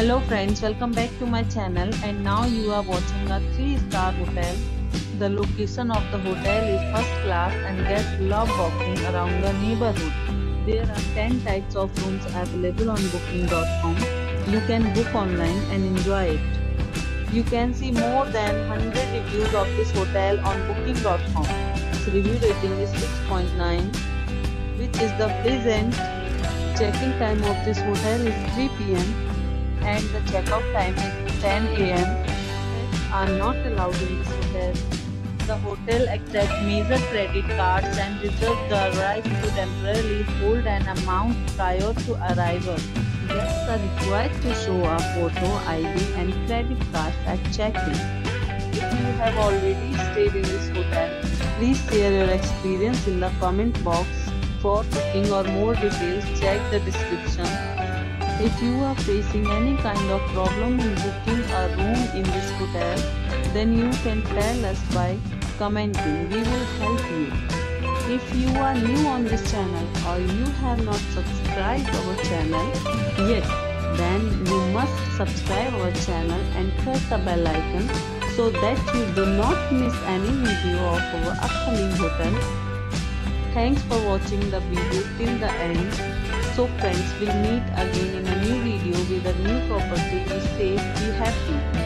Hello friends, welcome back to my channel, and now you are watching a 3-star hotel. The location of the hotel is first class and guests love walking around the neighborhood. There are 10 types of rooms available on booking.com. You can book online and enjoy it. You can see more than 100 reviews of this hotel on booking.com. Its review rating is 6.9, which is the pleasant. Check-in time of this hotel is 3 p.m. and the checkout time is 10 a.m. Pets are not allowed in this hotel. The hotel accepts major credit cards and reserves the right to temporarily hold an amount prior to arrival. Guests are required to show a photo ID and credit cards at check-in. If you have already stayed in this hotel, please share your experience in the comment box. For booking or more details, check the description. If you are facing any kind of problem in booking a room in this hotel, then you can tell us by commenting. We will help you. If you are new on this channel or you have not subscribed our channel yet, then you must subscribe our channel and press the bell icon so that you do not miss any video of our upcoming hotel. Thanks for watching the video till the end. So friends, we'll meet again in a new video with a new property. Be safe, be happy.